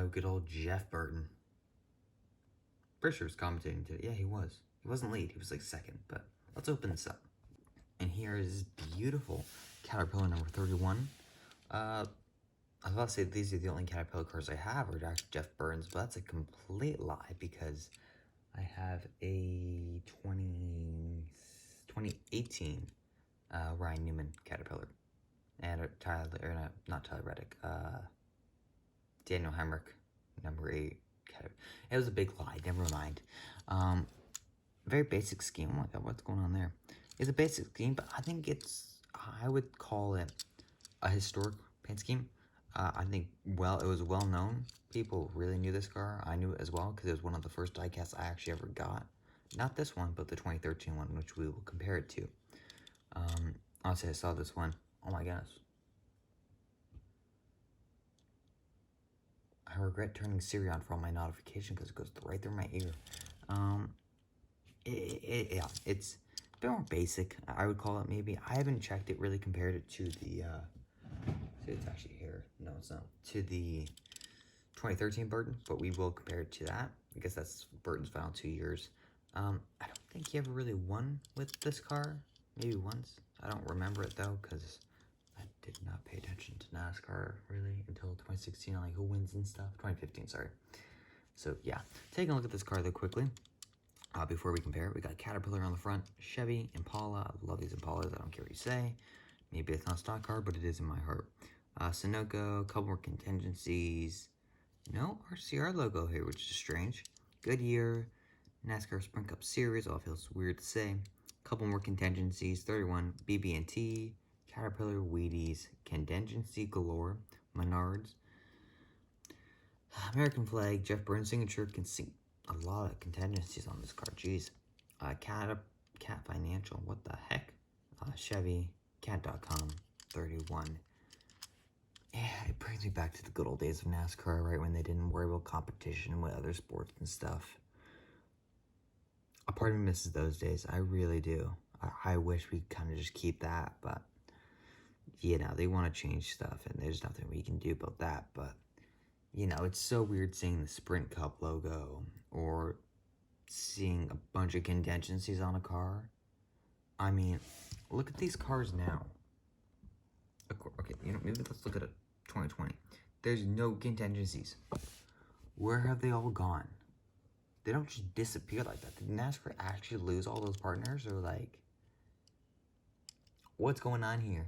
good old Jeff Burton. Pretty sure he was commentating today. Yeah, he was. He wasn't late. He was like second. But let's open this up. And here is beautiful Caterpillar number 31. I was about to say these are the only Caterpillar cars I have, or actually Jeff Burns, but that's a complete lie because I have a 2018 Ryan Newman Caterpillar. And not Tyler Reddick, Daniel Hemrick, number 8. It was a big lie, never mind. Very basic scheme. Oh my god, what's going on there? It's a basic scheme, but I think I would call it a historic paint scheme. I think, it was well known. People really knew this car. I knew it as well, because it was one of the first diecasts I actually ever got. Not this one, but the 2013 one, which we will compare it to. Honestly, I saw this one. Oh my goodness. I regret turning Siri on for all my notifications because it goes right through my ear. Yeah, it's a bit more basic, I would call it, maybe. I haven't checked it, really compared it to the, see, it's actually here. No, it's not. To the 2013 Burton, but we will compare it to that, because that's Burton's final 2 years. I don't think he ever really won with this car. Maybe once. I don't remember it, though, because I did not pay attention to NASCAR, really, until 2016, like who wins and stuff. 2015, sorry. So, yeah. Taking a look at this car, though, quickly. Before we compare it, we got Caterpillar on the front, Chevy, Impala. I love these Impalas. I don't care what you say. Maybe it's not a stock car, but it is in my heart. Sunoco, a couple more contingencies. No RCR logo here, which is strange. Goodyear, NASCAR Sprint Cup Series. All feels weird to say. Couple more contingencies. 31 BB&T, Caterpillar, Wheaties, contingency galore, Menards, American flag, Jeff Burns signature. Can see a lot of contingencies on this car. Jeez. Cat Financial. What the heck? Chevy, Cat.com, 31. Yeah, it brings me back to the good old days of NASCAR, right, when they didn't worry about competition with other sports and stuff. A part of me misses those days. I really do. I wish we kind of just keep that, but, you know, they want to change stuff, and there's nothing we can do about that, but, you know, it's so weird seeing the Sprint Cup logo, or seeing a bunch of contingencies on a car. I mean, look at these cars now. Okay, you know, maybe let's look at it. 2020. There's no contingencies. Where have they all gone? They don't just disappear like that. Did NASCAR actually lose all those partners, or like, what's going on here?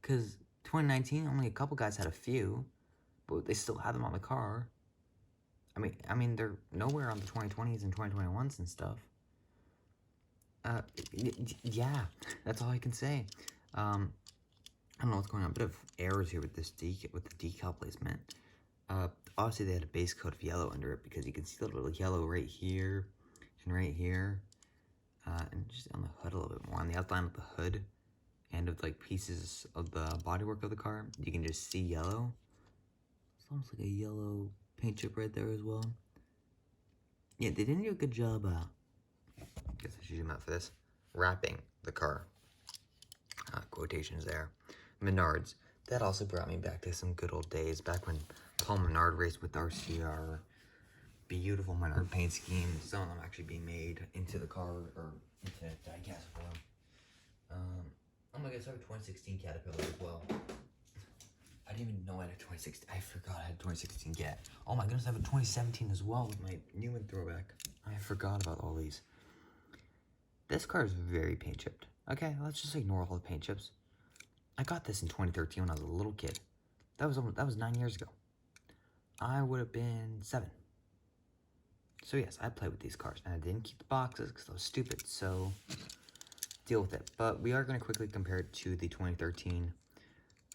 Because 2019, only a couple guys had a few, but they still had them on the car. I mean, they're nowhere on the 2020s and 2021s and stuff. Yeah, that's all I can say. I don't know what's going on. A bit of errors here with this with the decal placement. Obviously they had a base coat of yellow under it, because you can see the little yellow right here and right here, and just on the hood a little bit more, on the outline of the hood and of like pieces of the bodywork of the car. You can just see yellow. It's almost like a yellow paint chip right there as well. Yeah, they didn't do a good job. Guess I should zoom out for this. Wrapping the car. Quotations there. Menards. That also brought me back to some good old days, back when Paul Menard raced with RCR. Beautiful Menard paint scheme. Some of them actually being made into the car, or into diecast form. Oh my gosh, I have a 2016 Caterpillar as well. I didn't even know I had a 2016. I forgot I had a 2016 Cat. Oh my goodness, I have a 2017 as well with my Newman throwback. I forgot about all these. This car is very paint chipped. Okay, let's just ignore all the paint chips. I got this in 2013 when I was a little kid. That was 9 years ago. I would have been 7. So yes, I played with these cars, and I didn't keep the boxes because I was stupid, so deal with it. But we are going to quickly compare it to the 2013.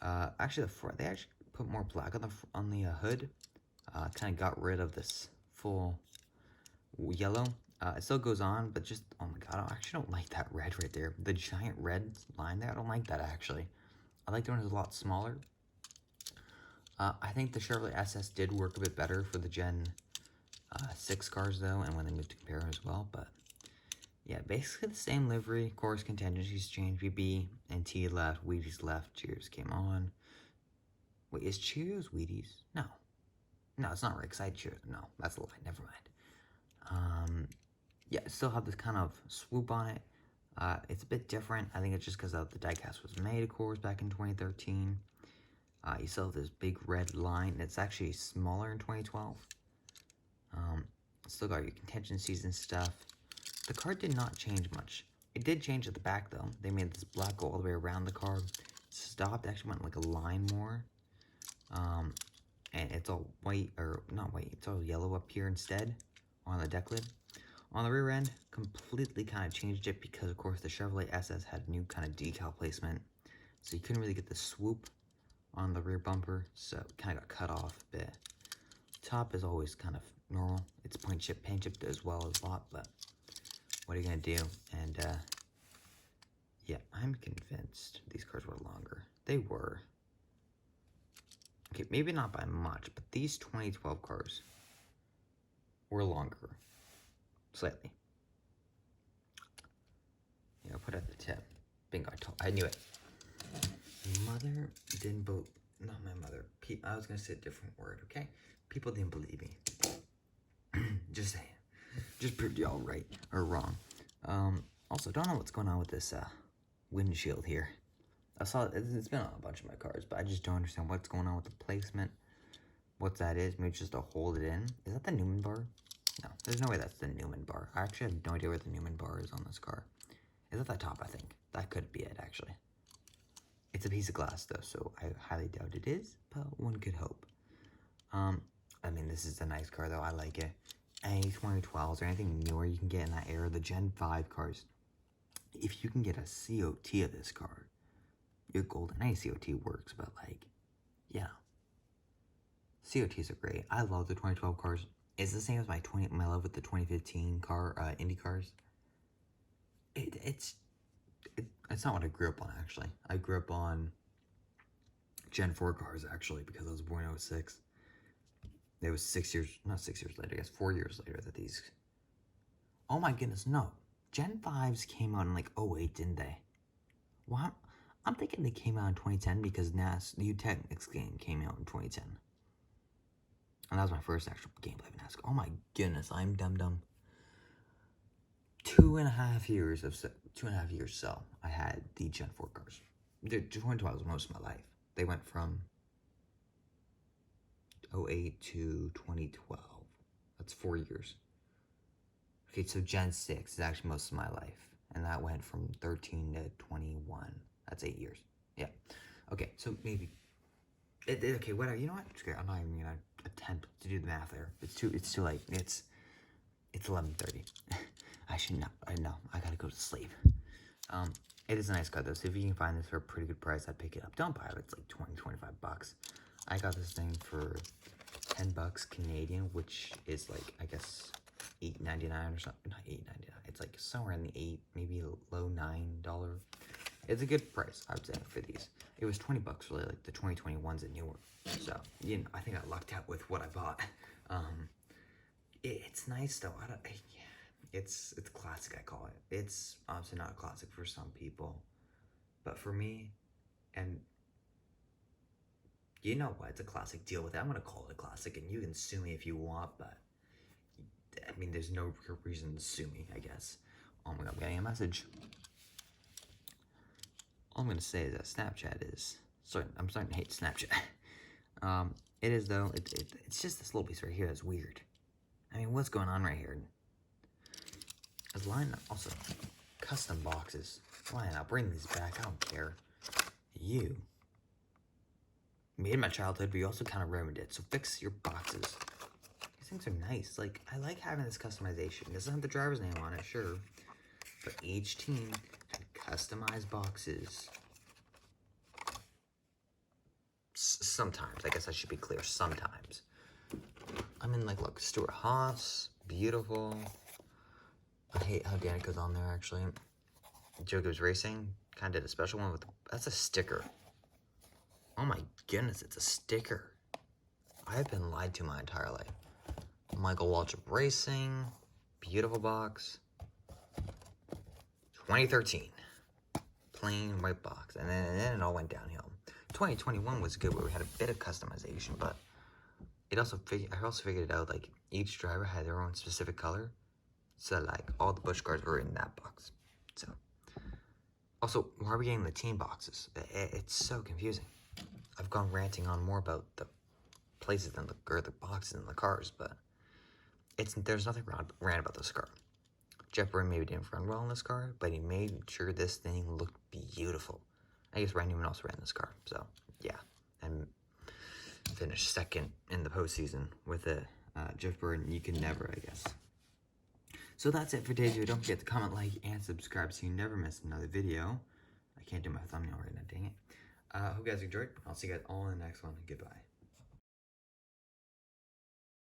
Actually, they actually put more black on the hood. Kind of got rid of this full yellow. It still goes on, but just, oh my god, I actually don't like that red right there. The giant red line there, I don't like that, actually. I like the one that's a lot smaller. I think the Chevrolet SS did work a bit better for the Gen 6 cars, though, and when they moved to compare as well, but yeah, basically the same livery. Of course, contingencies changed. BB and T left, Wheaties left, Cheers came on. Wait, is Cheerios Wheaties? No. No, it's not right, because I chose. No, that's a lie. Never mind. Yeah, it still have this kind of swoop on it. It's a bit different. I think it's just because the diecast was made, of course, back in 2013. You still have this big red line. It's actually smaller in 2012. Still got your contingencies and stuff. The card did not change much. It did change at the back, though. They made this black go all the way around the card. Stopped, actually went like a line more. And it's all white, or not white, it's all yellow up here instead on the deck lid. On the rear end, completely kind of changed it because, of course, the Chevrolet SS had new kind of decal placement. So you couldn't really get the swoop on the rear bumper, so it kind of got cut off a bit. Top is always kind of normal. It's paint chipped as well as a lot, but what are you going to do? And, yeah, I'm convinced these cars were longer. They were. Okay, maybe not by much, but these 2012 cars were longer. Slightly. Yeah, I'll put it at the tip. Bingo, I knew it. Mother didn't believe, not my mother. I was going to say a different word, okay? People didn't believe me. Just saying. Just proved y'all right, or wrong. Also, don't know what's going on with this windshield here. I saw it's been on a bunch of my cars, but I just don't understand what's going on with the placement. What that is, maybe just to hold it in. Is that the Newman bar? No, there's no way that's the Newman bar. I actually have no idea where the Newman bar is on this car. Is that the top, I think? That could be it, actually. It's a piece of glass, though, so I highly doubt it is, but one could hope. I mean, this is a nice car, though. I like it. Any 2012s or anything newer you can get in that era, the Gen 5 cars, if you can get a COT of this car, you're golden. Any COT works, but, like, yeah. COTs are great. I love the 2012 cars. It's the same as my love with the 2015 Indy cars. It's not what I grew up on, actually. I grew up on Gen 4 cars, actually, because I was born in 06. It was 6 years, not 6 years later, I guess 4 years later that these... Oh my goodness, no. Gen 5s came out in like 08, didn't they? Well, I'm thinking they came out in 2010 because the Technics game came out in 2010. And that was my first actual gameplay of NASCAR. Oh my goodness, I'm dumb. 2.5 years so I had the Gen 4 cars. The 2012 was most of my life. They went from 08 to 2012. That's 4 years. Okay, so Gen 6 is actually most of my life. And that went from 13 to 21. That's 8 years. Yeah. Okay, so maybe... okay, whatever. You know what? Screw it. I'm not even going to attempt to do the math there. It's too late. It's 11:30. I should not. I know. I gotta go to sleep. It is a nice car, though. So if you can find this for a pretty good price, I'd pick it up. Don't buy it. It's like 20-25 bucks. I got this thing for 10 bucks Canadian, which is like, I guess, $8.99 or something. Not $8.99. It's like somewhere in the $8, maybe a low $9. It's a good price, I would say, for these. It was 20 bucks really, like the 2021s and newer. So, you know, I think I lucked out with what I bought. It's nice though. It's classic, I call it. It's obviously not a classic for some people, but for me, and you know what, it's a classic. Deal with it. I'm gonna call it a classic, and you can sue me if you want, but I mean, there's no reason to sue me, I guess. Oh my god, I'm getting a message. All I'm gonna say is that Snapchat is I'm starting to hate Snapchat. It is though. It's just this little piece right here that's weird. I mean, what's going on right here? Is line also custom boxes? Fine, I'll bring these back. I don't care. You made my childhood, but you also kind of ruined it. So fix your boxes. These things are nice. Like, I like having this customization. It doesn't have the driver's name on it, sure, but each team had customized boxes. Sometimes, I guess I should be clear. Sometimes. I mean, like, look, Stuart Haas, beautiful. I hate how Danica's on there, actually. Joker's Racing kind of did a special one with... That's a sticker. Oh my goodness, it's a sticker. I've been lied to my entire life. Michael Waltrip Racing. Beautiful box. 2013. Plain white box. And then it all went downhill. 2021 was good where we had a bit of customization, but I also figured it out, like, each driver had their own specific color. So, like, all the Busch cars were in that box. So, also, why are we getting the team boxes? It's so confusing. I've gone ranting on more about the places than the boxes in the cars, but there's nothing rant about this car. Jeff Burton maybe didn't run well in this car, but he made sure this thing looked beautiful. I guess Randy Newman also ran this car, so yeah, and finished second in the postseason with it. Jeff Burton, you can never, I guess. So that's it for today's video. Don't forget to comment, like, and subscribe so you never miss another video. I can't do my thumbnail right now, dang it. Hope you guys enjoyed. I'll see you guys all in the next one. Goodbye.